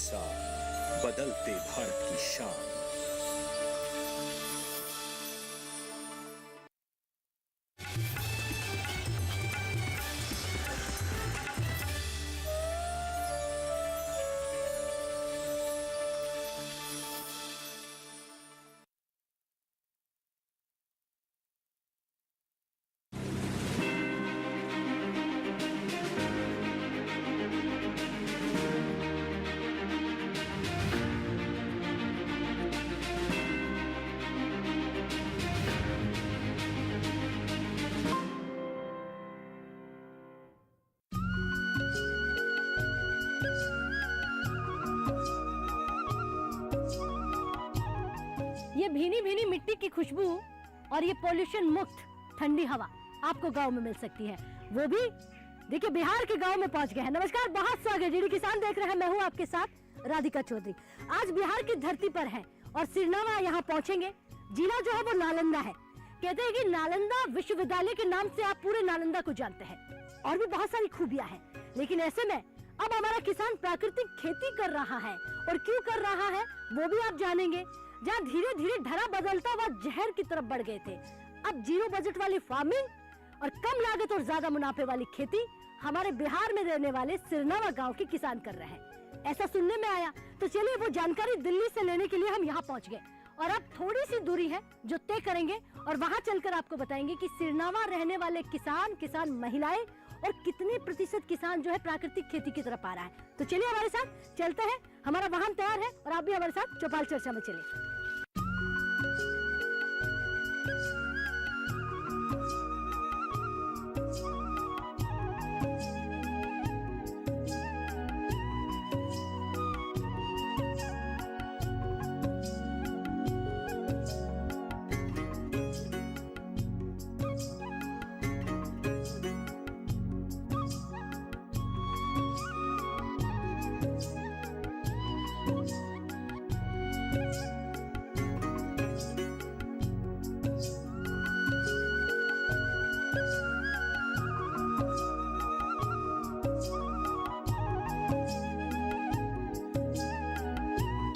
साथ बदलते भारत की शान। ये भीनी भीनी मिट्टी की खुशबू और ये पोल्यूशन मुक्त ठंडी हवा आपको गांव में मिल सकती है, वो भी देखिए बिहार के गांव में पहुंच गए हैं। नमस्कार, बहुत स्वागत, डीडी किसान देख रहे हैं, मैं हूं आपके साथ राधिका चौधरी। आज बिहार की धरती पर है और सिरनावा यहाँ पहुंचेंगे। जिला जो है वो नालंदा है। कहते हैं कि नालंदा विश्वविद्यालय के नाम से आप पूरे नालंदा को जानते हैं और भी बहुत सारी खूबियां हैं। लेकिन ऐसे में अब हमारा किसान प्राकृतिक खेती कर रहा है और क्यों कर रहा है वो भी आप जानेंगे। जहाँ धीरे धीरे धरा बदलता हुआ जहर की तरफ बढ़ गए थे, अब जीरो बजट वाली फार्मिंग और कम लागत और ज्यादा मुनाफे वाली खेती हमारे बिहार में रहने वाले सिरनावा गांव के किसान कर रहे हैं, ऐसा सुनने में आया। तो चलिए वो जानकारी दिल्ली से लेने के लिए हम यहाँ पहुँच गए और अब थोड़ी सी दूरी है जो तय करेंगे और वहाँ चलकर आपको बताएंगे कि सिरनावा रहने वाले किसान महिलाएं और कितने प्रतिशत किसान जो है प्राकृतिक खेती की तरफ आ रहा है। तो चलिए हमारे साथ चलते हैं, हमारा वाहन तैयार है और आप भी हमारे साथ चौपाल चर्चा में चलिए।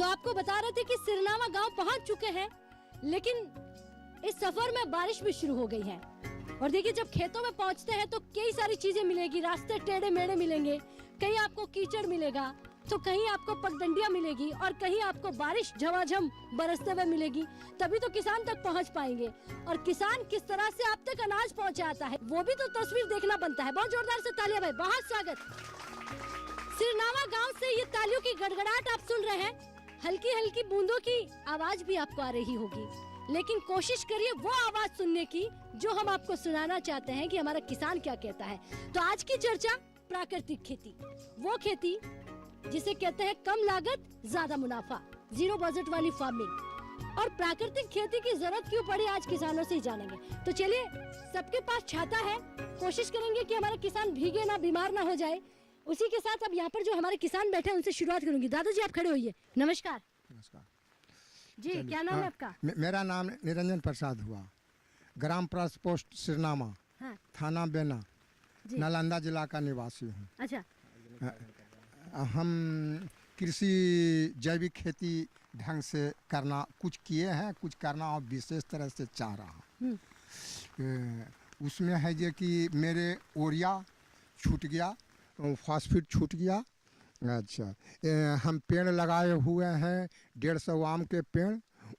आपको बता रहे थे कि सिरनावा गांव पहुंच चुके हैं, लेकिन इस सफर में बारिश भी शुरू हो गई है। और देखिए जब खेतों में पहुंचते हैं तो कई सारी चीजें मिलेगी, रास्ते टेढ़े मेढ़े मिलेंगे, कहीं आपको कीचड़ मिलेगा तो कहीं आपको पगडंडियां मिलेगी और कहीं आपको बारिश झमाझम बरसते हुए मिलेगी, तभी तो किसान तक पहुंच पाएंगे। और किसान किस तरह से आप तक अनाज पहुंचाता है वो भी तो तस्वीर देखना बनता है। बहुत जोरदार से तालियां भाई, बहुत स्वागत। सिरनावा गाँव से ये तालियों की गड़गड़ाहट आप सुन रहे हैं, हल्की हल्की बूंदों की आवाज भी आपको आ रही होगी, लेकिन कोशिश करिए वो आवाज सुनने की जो हम आपको सुनाना चाहते हैं कि हमारा किसान क्या कहता है। तो आज की चर्चा प्राकृतिक खेती, वो खेती जिसे कहते हैं कम लागत ज्यादा मुनाफा, जीरो बजट वाली फार्मिंग। और प्राकृतिक खेती की जरूरत क्यों पड़ी आज किसानों से ही जानेंगे। तो चलिए, सबके पास छाता है, कोशिश करेंगे कि हमारे किसान भीगे ना, बीमार ना हो जाए। उसी के साथ अब यहाँ पर जो हमारे किसान बैठे हैं उनसे शुरुआत करूंगी। दादाजी आप खड़े होइए। नमस्कार। नमस्कार जी, क्या नाम है आपका? मेरा नाम निरंजन प्रसाद हुआ, ग्राम पोस्ट सिरनामा, हाँ। थाना बेना, नालंदा जिला का निवासी हूँ। अच्छा। हम कृषि जैविक खेती ढंग से करना कुछ किए हैं, कुछ करना और विशेष तरह से चाह रहा हूँ। उसमें है ये कि मेरे ओरिया छूट गया, फास्फेट छूट गया। अच्छा, हम पेड़ लगाए हुए हैं 150 आम के पेड़,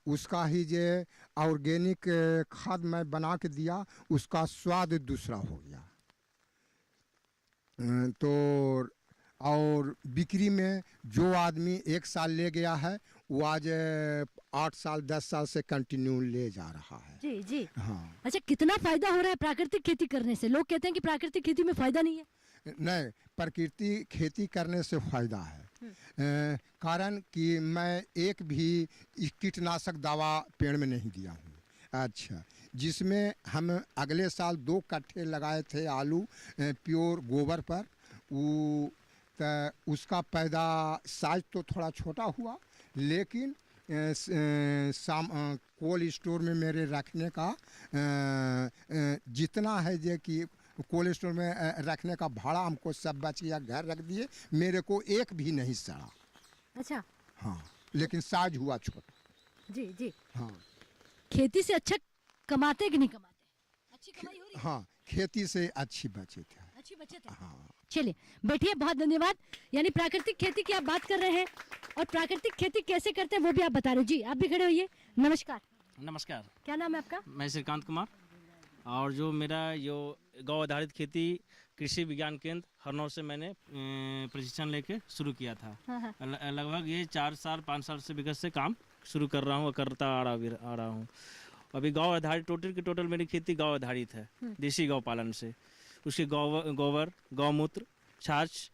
उसका ही जे ऑर्गेनिक खाद मैं बना के दिया, उसका स्वाद दूसरा हो गया। तो और बिक्री में जो आदमी 1 साल ले गया है वो आज 8 साल 10 साल से कंटिन्यू ले जा रहा है। जी जी। हाँ। अच्छा, कितना फायदा हो रहा है प्राकृतिक खेती करने से? लोग कहते हैं कि प्राकृतिक खेती में फायदा नहीं है। नहीं, प्रकृति खेती करने से फायदा है। कारण कि मैं एक भी कीटनाशक दवा पेड़ में नहीं दिया हूँ। अच्छा, जिसमें हम अगले साल 2 कट्ठे लगाए थे आलू प्योर गोबर पर, वो उसका पैदा साइज तो थोड़ा छोटा हुआ, लेकिन कोल्ड स्टोर में मेरे रखने का जितना है जे कि कोल्ड स्टोर में रखने का भाड़ा हमको सब बच गया, घर रख दिए, मेरे को एक भी नहीं सड़ा। अच्छा। हाँ, लेकिन साइज हुआ छोटा। जी जी। हाँ खेती से अच्छा कमाते कि नहीं कमाते? अच्छी कमाई हो रही है? हाँ, खेती से अच्छी बचत है। अच्छी बचत है। हाँ। चलिए बैठिए, बहुत धन्यवाद। यानी प्राकृतिक खेती की आप बात कर रहे हैं और प्राकृतिक खेती कैसे करते हैं वो भी आप बता रहे हो। जी आप भी खड़े होइए। नमस्कार, नमस्कार, क्या नाम है आपका? मैं श्रीकांत कुमार। और जो मेरा जो गौ आधारित खेती कृषि विज्ञान केंद्र हरनौर से मैंने प्रशिक्षण लेके शुरू किया था। हाँ। लगभग ये 4 साल 5 साल से विगत से काम शुरू कर रहा हूँ और करता आ रहा हूँ। अभी गौ आधारित टोटल की टोटल मेरी खेती गौ आधारित है, देसी गौ पालन से। उसके गोबर गौमूत्र छाछ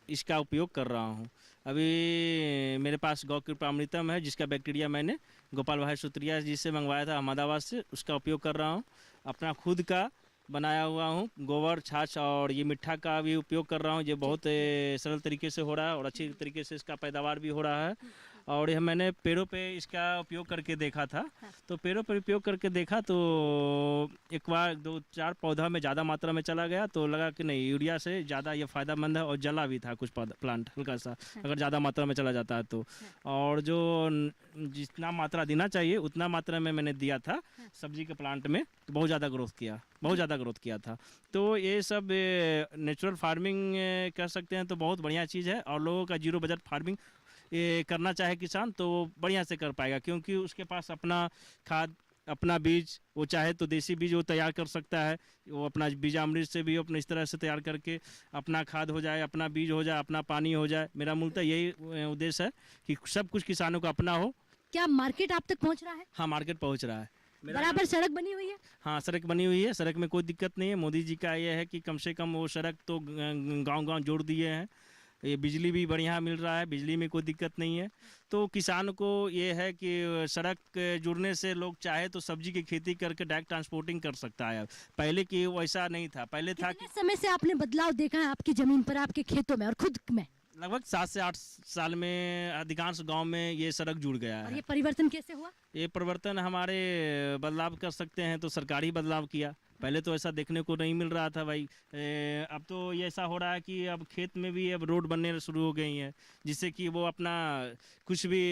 इसका उपयोग कर रहा हूँ। अभी मेरे पास गौ कृपामृतम है जिसका बैक्टीरिया मैंने गोपाल भाई सुत्रिया जी से मंगवाया था अहमदाबाद से, उसका उपयोग कर रहा हूँ। अपना खुद का बनाया हुआ हूँ गोबर छाछ और ये मिट्ठा का भी उपयोग कर रहा हूँ। ये बहुत सरल तरीके से हो रहा है और अच्छी तरीके से इसका पैदावार भी हो रहा है। और यह मैंने पेड़ों पे इसका उपयोग करके देखा था। तो पेड़ों पर उपयोग करके देखा तो एक बार 2-4 पौधा में ज़्यादा मात्रा में चला गया तो लगा कि नहीं, यूरिया से ज़्यादा ये फ़ायदेमंद है। और जला भी था कुछ प्लांट हल्का सा, अगर ज़्यादा मात्रा में चला जाता है तो। और जो जितना मात्रा देना चाहिए उतना मात्रा में मैंने दिया था सब्जी के प्लांट में, तो बहुत ज़्यादा ग्रोथ किया था। तो ये सब नेचुरल फार्मिंग कर सकते हैं तो बहुत बढ़िया चीज़ है। और लोगों का जीरो बजट फार्मिंग ये करना चाहे किसान तो बढ़िया से कर पाएगा, क्योंकि उसके पास अपना खाद अपना बीज, वो चाहे तो देसी बीज वो तैयार कर सकता है। वो अपना बीजामृत से भी अपने इस तरह से तैयार करके अपना खाद हो जाए, अपना बीज हो जाए, अपना पानी हो जाए। मेरा मूलतः यही उद्देश्य है कि सब कुछ किसानों को अपना हो। क्या मार्केट आप तक पहुंच रहा है? हाँ, मार्केट पहुँच रहा है। बराबर सड़क बनी हुई है? हाँ, सड़क बनी हुई है, सड़क में कोई दिक्कत नहीं है। मोदी जी का ये है कि कम से कम वो सड़क तो गांव-गांव जोड़ दिए हैं। ये बिजली भी बढ़िया मिल रहा है, बिजली में कोई दिक्कत नहीं है। तो किसान को ये है कि सड़क जुड़ने से लोग चाहे तो सब्जी की खेती करके डायरेक्ट ट्रांसपोर्टिंग कर सकता है। पहले की वैसा नहीं था, पहले था कि समय से आपने बदलाव देखा है आपकी जमीन पर, आपके खेतों में और खुद में? लगभग 7 से 8 साल में अधिकांश गांव में ये सड़क जुड़ गया और है। ये परिवर्तन कैसे हुआ? ये परिवर्तन हमारे बदलाव कर सकते हैं तो सरकारी बदलाव किया। पहले तो ऐसा देखने को नहीं मिल रहा था भाई। अब तो ये ऐसा हो रहा है कि अब खेत में भी अब रोड बनने शुरू हो गई हैं, जिससे कि वो अपना कुछ भी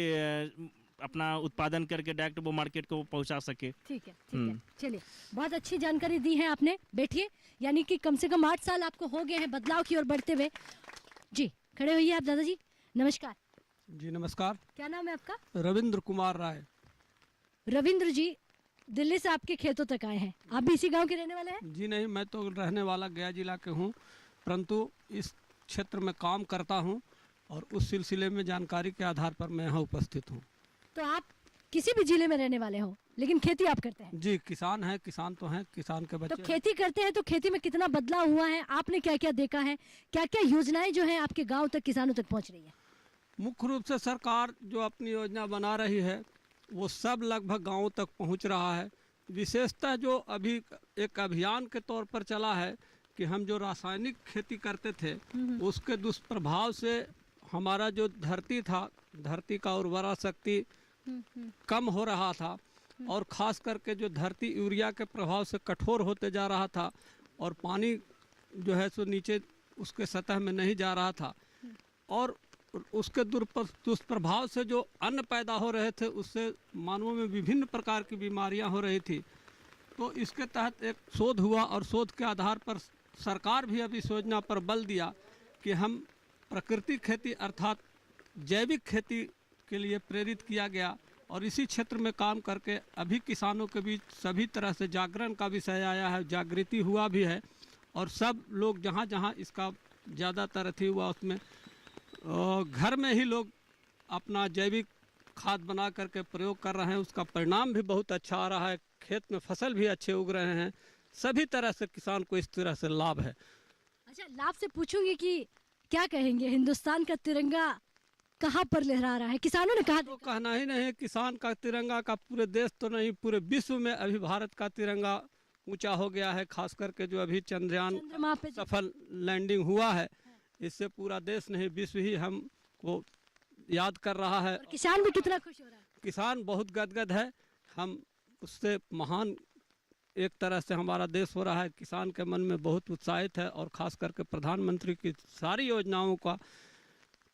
अपना उत्पादन करके डायरेक्ट वो मार्केट को पहुंचा सके। ठीक है। चलिए, बहुत अच्छी जानकारी दी है आपने। बैठिए। यानी कि कम से कम 8 साल आपको हो गए हैं बदलाव की ओर बढ़ते हुए। जी खड़े होइए आप दादाजी। नमस्कार। जी नमस्कार। क्या नाम है आपका? रविंद्र कुमार राय। रविंद्र जी, दिल्ली से आपके खेतों तक आए हैं, आप भी इसी गांव के रहने वाले हैं? जी नहीं, मैं तो रहने वाला गया जिला के हूँ, परंतु इस क्षेत्र में काम करता हूँ और उस सिलसिले में जानकारी के आधार पर मैं यहाँ उपस्थित हूँ। तो आप किसी भी जिले में रहने वाले हो लेकिन खेती आप करते हैं? जी, किसान है, किसान तो हैं, किसान के बच्चे। तो खेती करते हैं तो खेती में कितना बदलाव हुआ है, आपने क्या क्या देखा है, क्या क्या योजनाएं जो है आपके गाँव तक किसानों तक पहुँच रही है? मुख्य रूप से सरकार जो अपनी योजना बना रही है वो सब लगभग गाँव तक पहुँच रहा है। विशेषतः जो अभी एक अभियान के तौर पर चला है कि हम जो रासायनिक खेती करते थे उसके दुष्प्रभाव से हमारा जो धरती था, धरती का उर्वरा शक्ति कम हो रहा था और ख़ास करके जो धरती यूरिया के प्रभाव से कठोर होते जा रहा था और पानी जो है सो नीचे उसके सतह में नहीं जा रहा था और उसके दुष्प्रभाव से जो अन्न पैदा हो रहे थे उससे मानवों में विभिन्न प्रकार की बीमारियां हो रही थी। तो इसके तहत एक शोध हुआ और शोध के आधार पर सरकार भी अब इस योजना पर बल दिया कि हम प्राकृतिक खेती अर्थात जैविक खेती के लिए प्रेरित किया गया और इसी क्षेत्र में काम करके अभी किसानों के बीच सभी तरह से जागरण का विषय आया है, जागृति हुआ भी है और सब लोग जहाँ जहाँ इसका ज़्यादातर अथी हुआ उसमें घर में ही लोग अपना जैविक खाद बना करके प्रयोग कर रहे हैं। उसका परिणाम भी बहुत अच्छा आ रहा है, खेत में फसल भी अच्छे उग रहे हैं, सभी तरह से किसान को इस तरह से लाभ है। अच्छा, लाभ से पूछूंगी कि क्या कहेंगे, हिंदुस्तान का तिरंगा कहाँ पर लहरा रहा है? किसानों ने कहा तो कहना ही नहीं, किसान का तिरंगा का पूरे देश तो नहीं पूरे विश्व में अभी भारत का तिरंगा ऊंचा हो गया है। खास करके जो अभी चंद्रमा पे सफल लैंडिंग हुआ है, इससे पूरा देश नहीं विश्व ही हमको याद कर रहा है। किसान भी कितना खुश हो रहा है? किसान बहुत गदगद है, हम उससे महान एक तरह से हमारा देश हो रहा है। किसान के मन में बहुत उत्साहित है और ख़ास करके प्रधानमंत्री की सारी योजनाओं का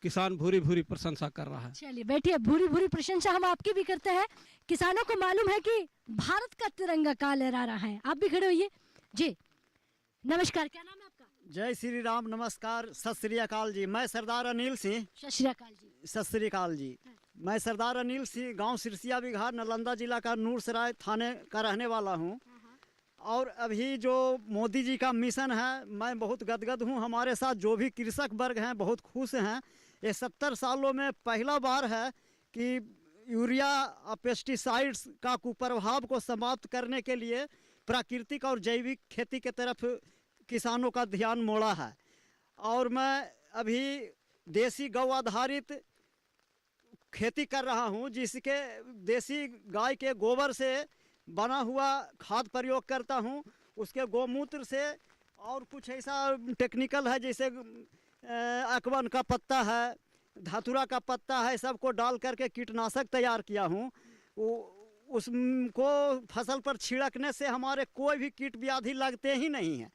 किसान भूरी भूरी प्रशंसा कर रहा है। चलिए बैठिए, भूरी भूरी प्रशंसा हम आपकी भी करते हैं। किसानों को मालूम है कि भारत का तिरंगा कहाँ लहरा रहा है। आप भी खड़े होइए जी। नमस्कार, क्या नाम है आपका? जय श्री राम, नमस्कार, सत श्री अकाल जी। मैं सरदार अनिल सिंह। सत श्री अकाल जी। सत श्री अकाल जी। मैं सरदार अनिल सिंह, गांव सिरसिया बिघार, नालंदा जिला का नूरसराय थाने का रहने वाला हूं। और अभी जो मोदी जी का मिशन है, मैं बहुत गदगद हूं। हमारे साथ जो भी कृषक वर्ग हैं बहुत खुश हैं। ये 70 सालों में पहला बार है कि यूरिया और पेस्टिसाइड्स का कुप्रभाव को समाप्त करने के लिए प्राकृतिक और जैविक खेती के तरफ किसानों का ध्यान मोड़ा है। और मैं अभी देसी गौ आधारित खेती कर रहा हूं, जिसके देसी गाय के गोबर से बना हुआ खाद प्रयोग करता हूं। उसके गोमूत्र से और कुछ ऐसा टेक्निकल है, जैसे अकवन का पत्ता है, धातुरा का पत्ता है, सबको डाल करके कीटनाशक तैयार किया हूँ। उसको फसल पर छिड़कने से हमारे कोई भी कीट व्याधि लगते ही नहीं है।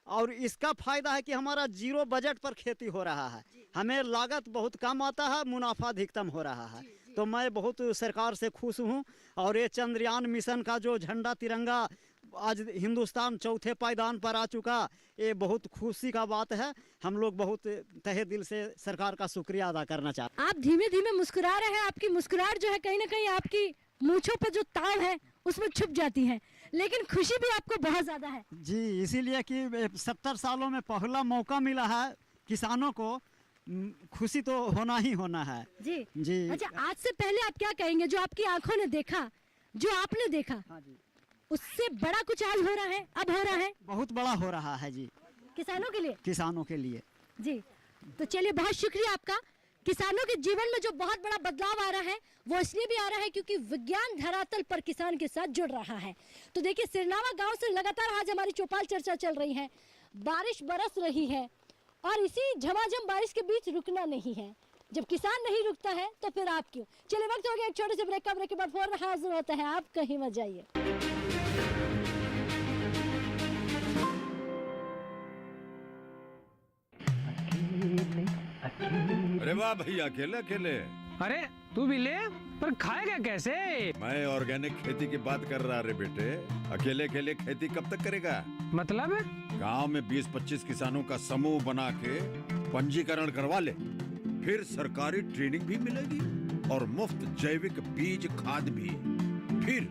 और इसका फायदा है कि हमारा जीरो बजट पर खेती हो रहा है। हमें लागत बहुत कम आता है, मुनाफा अधिकतम हो रहा है। तो मैं बहुत सरकार से खुश हूँ। और ये चंद्रयान मिशन का जो झंडा तिरंगा आज हिंदुस्तान चौथे पायदान पर आ चुका, ये बहुत खुशी का बात है। हम लोग बहुत तहे दिल से सरकार का शुक्रिया अदा करना चाहते हैं। आप धीमे धीमे मुस्कुरा रहे हैं। आपकी मुस्कुराहट जो है कहीं ना कहीं आपकी मूंछों पे जो ताव है उसमें छुप जाती है, लेकिन खुशी भी आपको बहुत ज्यादा है। जी, इसीलिए कि 70 सालों में पहला मौका मिला है किसानों को, खुशी तो होना ही होना है। जी जी। अच्छा, आज से पहले आप क्या कहेंगे, जो आपकी आंखों ने देखा, जो आपने देखा, हाँ जी, उससे बड़ा कुछ आज हो रहा है, अब हो रहा है बहुत बड़ा हो रहा है जी, किसानों के लिए। किसानों के लिए। जी, तो चलिए बहुत शुक्रिया आपका। किसानों के जीवन में जो बहुत बड़ा बदलाव आ रहा है वो इसलिए भी आ रहा है क्योंकि विज्ञान धरातल पर किसान के साथ जुड़ रहा है। तो देखिए, सिरनावा गांव से लगातार आज हमारी चौपाल चर्चा चल रही है। बारिश बरस रही है और इसी झमाझम बारिश के बीच रुकना नहीं है। जब किसान नहीं रुकता है तो फिर आप क्यों। चलिए, वक्त हो गया एक छोटे से ब्रेक का। ब्रेक के बाद फिर हाजिर होता है, आप कहीं मत जाइए। अरे वाह भैया, अकेले अकेले। अरे तू भी ले, पर खाएगा कैसे? मैं ऑर्गेनिक खेती की बात कर रहा रे बेटे। अकेले अकेले खेती कब तक करेगा? मतलब? गांव में 20-25 किसानों का समूह बना के पंजीकरण करवा ले, फिर सरकारी ट्रेनिंग भी मिलेगी और मुफ्त जैविक बीज खाद भी। फिर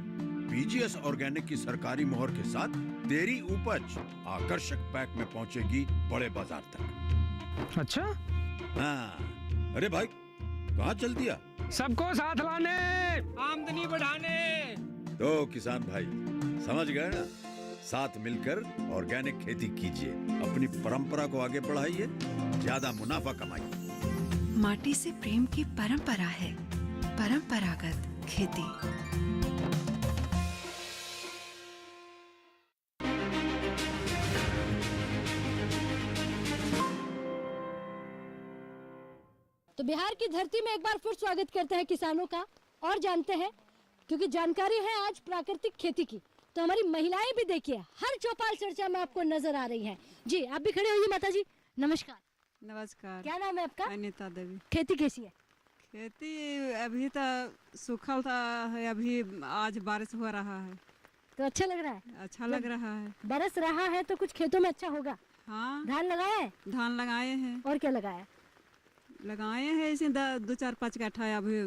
पीजीएस ऑर्गेनिक की सरकारी मोहर के साथ तेरी उपज आकर्षक पैक में पहुंचेगी बड़े बाजार तक। अच्छा? हाँ, अरे भाई कहाँ चल दिया? सबको साथ लाने, आमदनी बढ़ाने। तो किसान भाई समझ गए ना? साथ मिलकर ऑर्गेनिक खेती कीजिए, अपनी परंपरा को आगे बढ़ाइए, ज्यादा मुनाफा कमाइए। माटी से प्रेम की परंपरा है परंपरागत खेती। तो बिहार की धरती में एक बार फिर स्वागत करते हैं किसानों का और जानते हैं, क्योंकि जानकारी है आज प्राकृतिक खेती की। तो हमारी महिलाएं भी देखिए हर चौपाल चर्चा में आपको नजर आ रही हैं। जी, आप भी खड़े होइए माता जी। नमस्कार। नमस्कार। क्या नाम है आपका? अनीता देवी। खेती कैसी है? खेती अभी तो सूखल था है, अभी आज बारिश हो रहा है तो अच्छा लग रहा है? अच्छा लग रहा है। बरस रहा है तो कुछ खेतों में अच्छा होगा। हाँ, धान लगाया है? धान लगाए हैं। और क्या लगाया? लगाए हैं इसे 2-4-5 कट्ठा। अभी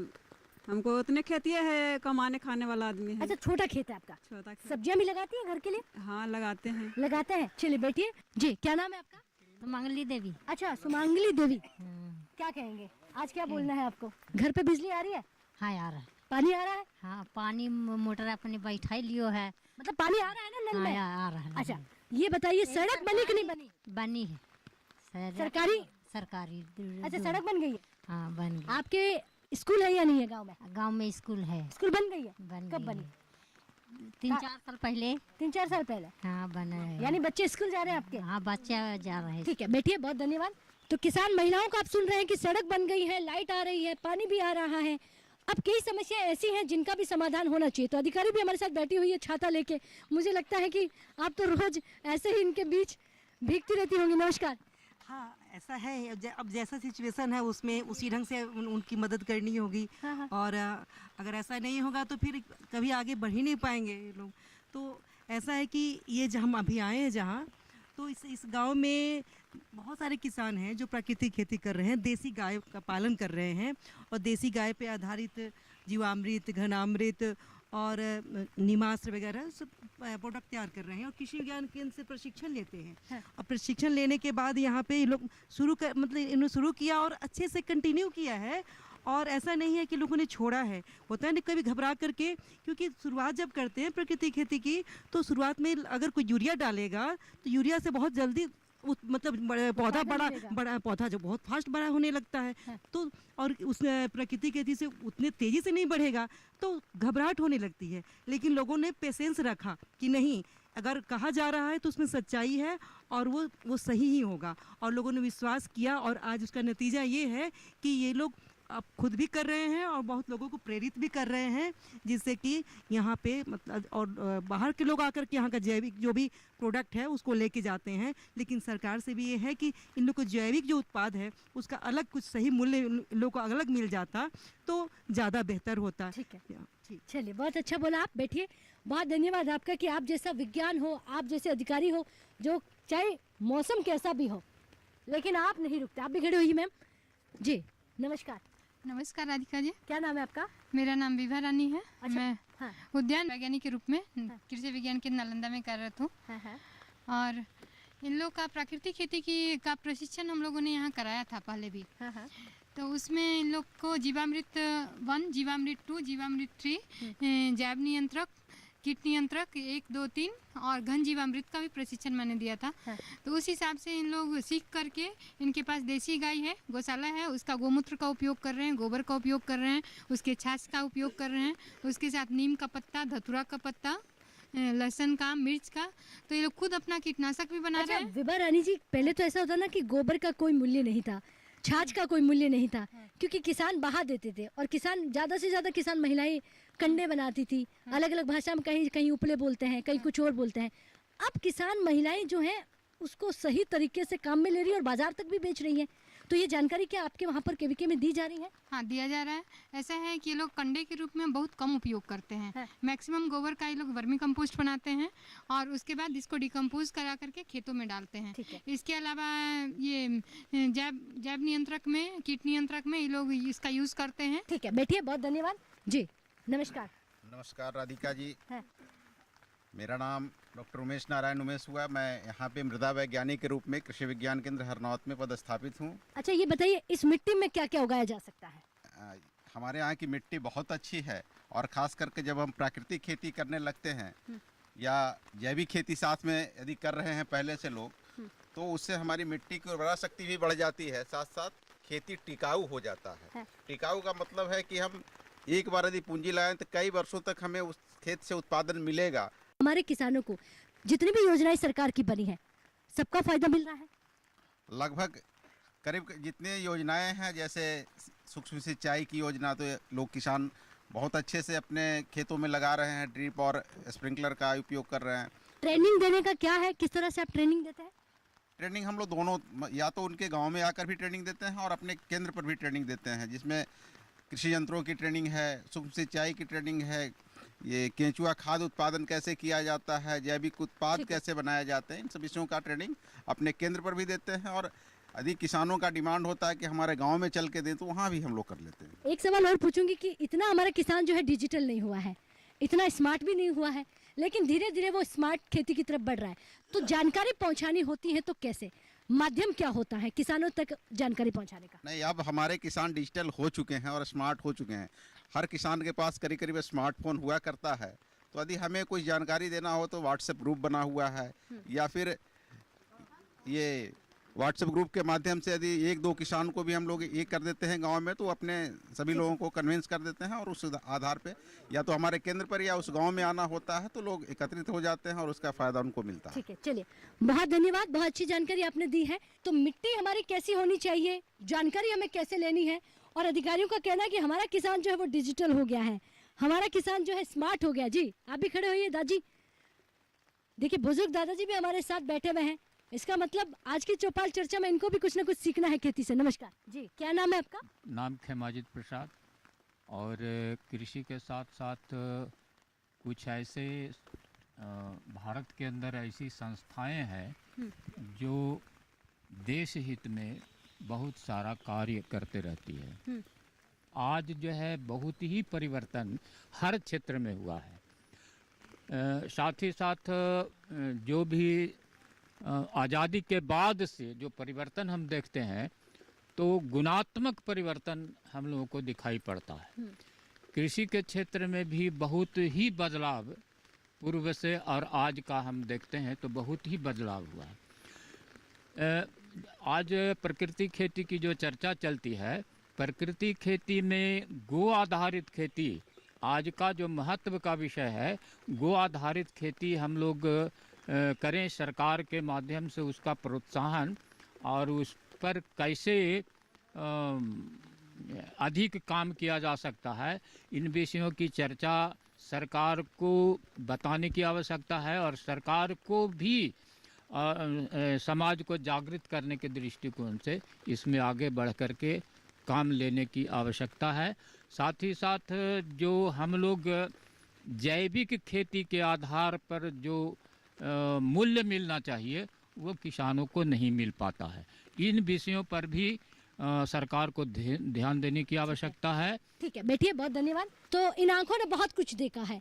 हमको उतने खेती है, कमाने खाने वाला आदमी है। अच्छा, छोटा खेत है आपका। छोटा खेत। सब्जियां भी लगाती हैं घर के लिए? हाँ, लगाते हैं। लगाते हैं। चलिए बैठिए। जी, क्या नाम है आपका? सुमांगली देवी। अच्छा, सुमांगली देवी। क्या कहेंगे, आज क्या बोलना है आपको? घर पे बिजली आ रही है? हाँ, आ रहा है। पानी आ रहा है? हाँ, पानी मोटर अपने बैठा लियो है। मतलब पानी आ रहा है ना नल में? आ रहा है। अच्छा, ये बताइए सड़क बनी कि नहीं बनी? बनी है। सरकारी? अच्छा, सड़क बन गई है? हाँ, बन गई। आपके स्कूल है या नहीं है गांव में? गांव में स्कूल है। स्कूल बन गई है? बन कब गई बनी? है? 3-4 साल पहले। 3-4 साल पहले? हाँ, बना है। यानी बच्चे स्कूल जा रहे हैं आपके? हाँ, बच्चे जा रहे हैं। ठीक है, बैठिए, बहुत धन्यवाद। तो किसान महिलाओं को आप सुन रहे हैं कि सड़क बन गई है, लाइट आ रही है, पानी भी आ रहा है। अब कई समस्याएं ऐसी हैं जिनका भी समाधान होना चाहिए। तो अधिकारी भी हमारे साथ बैठी हुई है छाता लेके। मुझे लगता है कि आप तो रोज ऐसे ही इनके बीच भीगती रहती होंगी। नमस्कार। हाँ, ऐसा है अब जैसा सिचुएशन है उसमें उसी ढंग से उनकी मदद करनी होगी। और अगर ऐसा नहीं होगा तो फिर कभी आगे बढ़ ही नहीं पाएंगे ये लोग। तो ऐसा है कि ये जो हम अभी आए हैं जहाँ, तो इस गांव में बहुत सारे किसान हैं जो प्राकृतिक खेती कर रहे हैं, देसी गाय का पालन कर रहे हैं और देसी गाय पे आधारित जीवामृत, घनामृत और नीमास्त्र वगैरह सब प्रोडक्ट तैयार कर रहे हैं और कृषि विज्ञान केंद्र से प्रशिक्षण लेते हैं। और प्रशिक्षण लेने के बाद यहाँ पे ये लोग इन्होंने शुरू किया और अच्छे से कंटिन्यू किया है। और ऐसा नहीं है कि लोगों ने छोड़ा है, होता है ना कभी घबरा करके, क्योंकि शुरुआत जब करते हैं प्राकृतिक खेती की तो शुरुआत में अगर कोई यूरिया डालेगा तो यूरिया से बहुत जल्दी पौधा बड़ा पौधा जो बहुत फास्ट बड़ा होने लगता है। तो और उस प्राकृतिक खेती से उतने तेज़ी से नहीं बढ़ेगा तो घबराहट होने लगती है। लेकिन लोगों ने पेशेंस रखा कि नहीं, अगर कहा जा रहा है तो उसमें सच्चाई है और वो सही ही होगा। और लोगों ने विश्वास किया और आज उसका नतीजा ये है कि ये लोग अब खुद भी कर रहे हैं और बहुत लोगों को प्रेरित भी कर रहे हैं, जिससे कि यहाँ पे मतलब और बाहर के लोग आकर के यहाँ का जैविक जो भी प्रोडक्ट है उसको लेके जाते हैं। लेकिन सरकार से भी ये है कि इन लोग को जैविक जो उत्पाद है उसका अलग कुछ सही मूल्य इन लोगों को अलग मिल जाता तो ज़्यादा बेहतर होता। ठीक है, चलिए बहुत अच्छा बोला आप। बैठिए, बहुत धन्यवाद आपका कि आप जैसा विज्ञान हो, आप जैसे अधिकारी हो, जो चाहे मौसम कैसा भी हो लेकिन आप नहीं रुकते, आप भी खड़े हुई। मैम जी नमस्कार। नमस्कार राधिका जी। क्या नाम है आपका? मेरा नाम विभा रानी है। अच्छा, मैं उद्यान वैज्ञानिक के रूप में कृषि विज्ञान केंद्र नालंदा में कार्यरत हूँ। और इन लोग का प्राकृतिक खेती का प्रशिक्षण हम लोगों ने यहाँ कराया था पहले भी। तो उसमें इन लोग को जीवामृत 1, जीवामृत 2, जीवामृत 3, जैव नियंत्रक, कीट नियंत्रक 1, 2, 3 और घन जीवामृत का भी प्रशिक्षण मैंने दिया था। तो उस हिसाब से इन लोग सीख करके, इनके पास देसी गाय है, गौशाला है, उसका गोमूत्र का उपयोग कर रहे हैं, गोबर का उपयोग कर रहे हैं, उसके छाछ का उपयोग कर रहे हैं, उसके साथ नीम का पत्ता, धतूरा का पत्ता, लहसुन का, मिर्च का। तो ये लोग खुद अपना कीटनाशक भी बना रहे हैं। विभा रानी जी, पहले तो ऐसा होता ना कि गोबर का कोई मूल्य नहीं था, छाछ का कोई मूल्य नहीं था, क्योंकि किसान बहा देते थे और किसान ज़्यादा से ज़्यादा किसान महिलाएं कंडे बनाती थी। अलग अलग भाषा में कहीं कहीं उपले बोलते हैं, कहीं कुछ और बोलते हैं। अब किसान महिलाएं जो हैं उसको सही तरीके से काम में ले रही है और बाजार तक भी बेच रही हैं। तो ये जानकारी क्या आपके वहाँ पर केवीके में दी जा रही है? हाँ, दिया जा रहा है। ऐसा है कि ये लोग कंडे के रूप में बहुत कम उपयोग करते हैं। मैक्सिमम गोबर का ये लोग वर्मी कंपोस्ट बनाते हैं और उसके बाद इसको डिकम्पोज करा करके खेतों में डालते हैं। इसके अलावा ये जैव नियंत्रक में, कीट नियंत्रक में ये लोग इसका यूज़ करते हैं। ठीक है, बैठिए, बहुत धन्यवाद जी। नमस्कार। नमस्कार राधिका जी। मेरा नाम डॉक्टर उमेश नारायण उमेश हुआ। मैं यहाँ पे मृदा वैज्ञानिक के रूप में कृषि विज्ञान केंद्र हरनौत में पदस्थापित हूँ। अच्छा, ये बताइए इस मिट्टी में क्या क्या उगाया जा सकता है? हमारे यहाँ की मिट्टी बहुत अच्छी है और ख़ास करके जब हम प्राकृतिक खेती करने लगते हैं या जैविक खेती साथ में यदि कर रहे हैं पहले से लोग, तो उससे हमारी मिट्टी की उर्वरा शक्ति भी बढ़ जाती है, साथ साथ खेती टिकाऊ हो जाता है। टिकाऊ का मतलब है कि हम एक बार यदि पूंजी लाएं तो कई वर्षों तक हमें उस खेत से उत्पादन मिलेगा। हमारे किसानों को जितनी भी योजनाएं सरकार की बनी है सबका फायदा मिल रहा है? लगभग करीब जितने योजनाएं हैं, जैसे सूक्ष्म सिंचाई की योजना, तो लोग किसान बहुत अच्छे से अपने खेतों में लगा रहे हैं, ड्रिप और स्प्रिंकलर का उपयोग कर रहे हैं। ट्रेनिंग देने का क्या है, किस तरह से आप ट्रेनिंग देते हैं? ट्रेनिंग हम लोग दोनों, या तो उनके गांव में आकर भी ट्रेनिंग देते हैं और अपने केंद्र पर भी ट्रेनिंग देते हैं, जिसमें कृषि यंत्रों की ट्रेनिंग है, सूक्ष्म सिंचाई की ट्रेनिंग है, ये केंचुआ खाद उत्पादन कैसे किया जाता है, जैविक उत्पाद कैसे बनाए जाते हैं, इन सब विषयों का ट्रेनिंग अपने केंद्र पर भी देते हैं। और यदि किसानों का डिमांड होता है कि हमारे गांव में चल के दें तो वहाँ भी हम लोग कर लेते हैं। एक सवाल और पूछूंगी कि इतना हमारा किसान जो है डिजिटल नहीं हुआ है, इतना स्मार्ट भी नहीं हुआ है, लेकिन धीरे धीरे वो स्मार्ट खेती की तरफ बढ़ रहा है, तो जानकारी पहुँचानी होती है तो कैसे, माध्यम क्या होता है किसानों तक जानकारी पहुंचाने का? नहीं, अब हमारे किसान डिजिटल हो चुके हैं और स्मार्ट हो चुके हैं। हर किसान के पास करीब करीब स्मार्टफोन हुआ करता है, तो यदि हमें कुछ जानकारी देना हो तो व्हाट्सएप ग्रुप बना हुआ है, या फिर ये व्हाट्सएप ग्रुप के माध्यम से यदि एक दो किसान को भी हम लोग ये कर देते हैं गांव में, तो अपने सभी लोगों को कन्विंस कर देते हैं और उस आधार पे या तो हमारे केंद्र पर या उस गांव में आना होता है, तो लोग एकत्रित हो जाते हैं और उसका फायदा उनको मिलता है। ठीक है, चलिए, बहुत धन्यवाद, बहुत अच्छी जानकारी आपने दी है। तो मिट्टी हमारी कैसी होनी चाहिए, जानकारी हमें कैसे लेनी है, और अधिकारियों का कहना है कि हमारा किसान जो है वो डिजिटल हो गया है, हमारा किसान जो है स्मार्ट हो गया। जी आप भी खड़े होइए दादी। देखिए बुजुर्ग दादाजी भी हमारे साथ बैठे हुए हैं, इसका मतलब आज की चौपाल चर्चा में इनको भी कुछ ना कुछ सीखना है खेती से। नमस्कार जी, क्या नाम है आपका? नाम खेमाजिद प्रसाद। और कृषि के साथ साथ कुछ ऐसे भारत के अंदर ऐसी संस्थाएं हैं जो देश हित में बहुत सारा कार्य करते रहती है। आज जो है बहुत ही परिवर्तन हर क्षेत्र में हुआ है। साथ ही साथ जो भी आज़ादी के बाद से जो परिवर्तन हम देखते हैं तो गुणात्मक परिवर्तन हम लोगों को दिखाई पड़ता है। कृषि के क्षेत्र में भी बहुत ही बदलाव पूर्व से और आज का हम देखते हैं तो बहुत ही बदलाव हुआ है। आज प्राकृतिक खेती की जो चर्चा चलती है, प्राकृतिक खेती में गो आधारित खेती आज का जो महत्व का विषय है, गो आधारित खेती हम लोग करें, सरकार के माध्यम से उसका प्रोत्साहन और उस पर कैसे अधिक काम किया जा सकता है, इन विषयों की चर्चा सरकार को बताने की आवश्यकता है और सरकार को भी समाज को जागृत करने के दृष्टिकोण से इसमें आगे बढ़ कर के काम लेने की आवश्यकता है। साथ ही साथ जो हम लोग जैविक खेती के आधार पर जो मूल्य मिलना चाहिए वो किसानों को नहीं मिल पाता है। इन विषयों पर भी सरकार को ध्यान देने की आवश्यकता है। ठीक है, बैठिए, बहुत धन्यवाद। तो इन आंखों ने बहुत कुछ देखा है,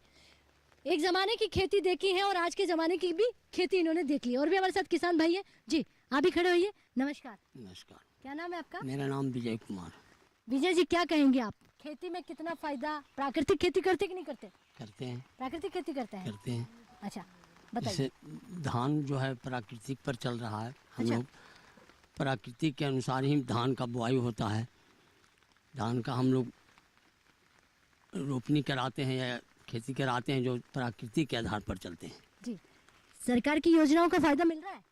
एक ज़माने की खेती देखी है और आज के ज़माने की भी खेती इन्होंने देख ली। और भी हमारे साथ किसान भाई है जी, आप भी खड़े होइए। नमस्कार। नमस्कार। क्या नाम है आपका? मेरा नाम विजय कुमार। विजय जी, क्या कहेंगे आप, खेती में कितना फायदा? प्राकृतिक खेती करते कि नहीं करते? करते हैं। प्राकृतिक खेती करते हैं? करते हैं। अच्छा, बताइए। जैसे धान जो है प्राकृतिक पर चल रहा है, हम लोग प्राकृतिक के अनुसार ही धान का बुआई होता है। धान का हम लोग रोपनी कराते हैं या खेती कराते हैं जो प्राकृतिक के आधार पर चलते हैं। जी, सरकार की योजनाओं का फायदा मिल रहा है?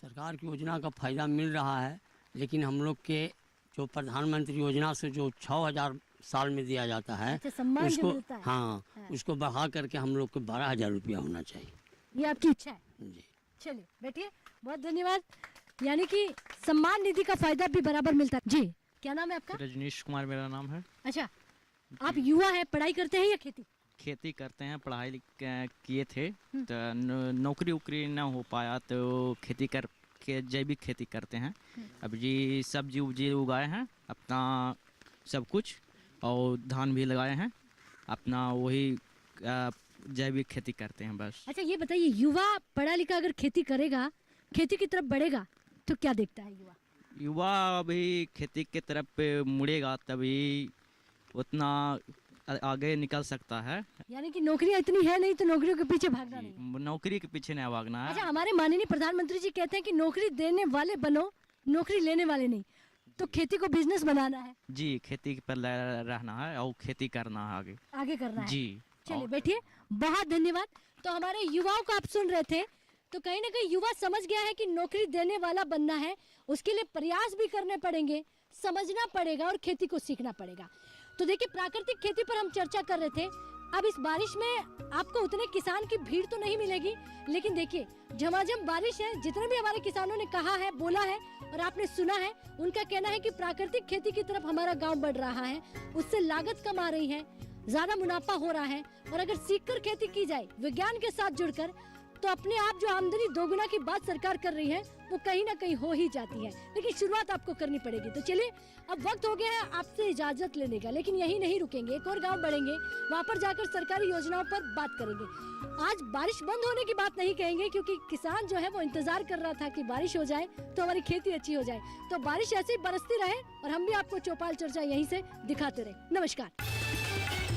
सरकार की योजना का फायदा मिल रहा है, लेकिन हम लोग के जो प्रधानमंत्री योजना से जो 6,000 साल में दिया जाता है, सम्मान जो उसको मिलता है। हाँ, उसको बढ़ा करके हम लोग को 12,000 रुपया होना चाहिए। ये आपकी इच्छा है? जी। चलिए बैठिए, बहुत धन्यवाद। यानी कि सम्मान निधि का फायदा भी बराबर मिलता है। जी, क्या नाम है आपका? रजनीश कुमार मेरा नाम है। अच्छा, आप युवा हैं, पढ़ाई करते हैं या खेती? खेती करते हैं, पढ़ाई किए थे तो नौकरी उकरी ना हो पाया तो खेती कर के जैविक खेती करते हैं। अब जी सब्जी उब्जी उगाए हैं अपना सब कुछ, और धान भी लगाए हैं अपना, वही जैविक खेती करते हैं बस। अच्छा, ये बताइए, युवा पढ़ा लिखा अगर खेती करेगा, खेती की तरफ बढ़ेगा तो क्या देखता है युवा? युवा अभी खेती के तरफ मुड़ेगा तभी उतना आगे निकल सकता है। यानी कि नौकरियां इतनी है नहीं तो नौकरियों के पीछे भागना नहीं, नौकरी के पीछे नहीं भागना है। अच्छा, हमारे माननीय प्रधानमंत्री जी कहते हैं कि नौकरी देने वाले बनो, नौकरी लेने वाले नहीं। तो खेती को बिजनेस बनाना है। जी, खेती पर रहना है और खेती करना है, आगे करना है जी। चलिए बैठिए, बहुत धन्यवाद। तो हमारे युवाओं को आप सुन रहे थे, तो कहीं ना कहीं युवा समझ गया है कि नौकरी देने वाला बनना है, उसके लिए प्रयास भी करने पड़ेंगे, समझना पड़ेगा और खेती को सीखना पड़ेगा। तो देखिए, प्राकृतिक खेती पर हम चर्चा कर रहे थे। अब इस बारिश में आपको उतने किसान की भीड़ तो नहीं मिलेगी, लेकिन देखिए झमाझम बारिश है। जितने भी हमारे किसानों ने कहा है, बोला है और आपने सुना है, उनका कहना है कि प्राकृतिक खेती की तरफ हमारा गांव बढ़ रहा है, उससे लागत कम आ रही है, ज्यादा मुनाफा हो रहा है। और अगर सीखकर खेती की जाए विज्ञान के साथ जुड़कर, तो अपने आप जो आमदनी दोगुना की बात सरकार कर रही है वो कहीं ना कहीं हो ही जाती है, लेकिन शुरुआत आपको करनी पड़ेगी। तो चलिए, अब वक्त हो गया है आपसे इजाजत लेने का, लेकिन यही नहीं रुकेंगे, एक और गांव बढ़ेंगे, वहां पर जाकर सरकारी योजनाओं पर बात करेंगे। आज बारिश बंद होने की बात नहीं कहेंगे, क्योंकि किसान जो है वो इंतजार कर रहा था कि बारिश हो जाए तो हमारी खेती अच्छी हो जाए। तो बारिश ऐसे ही बरसती रहे और हम भी आपको चौपाल चर्चा यहीं से दिखाते रहे। नमस्कार।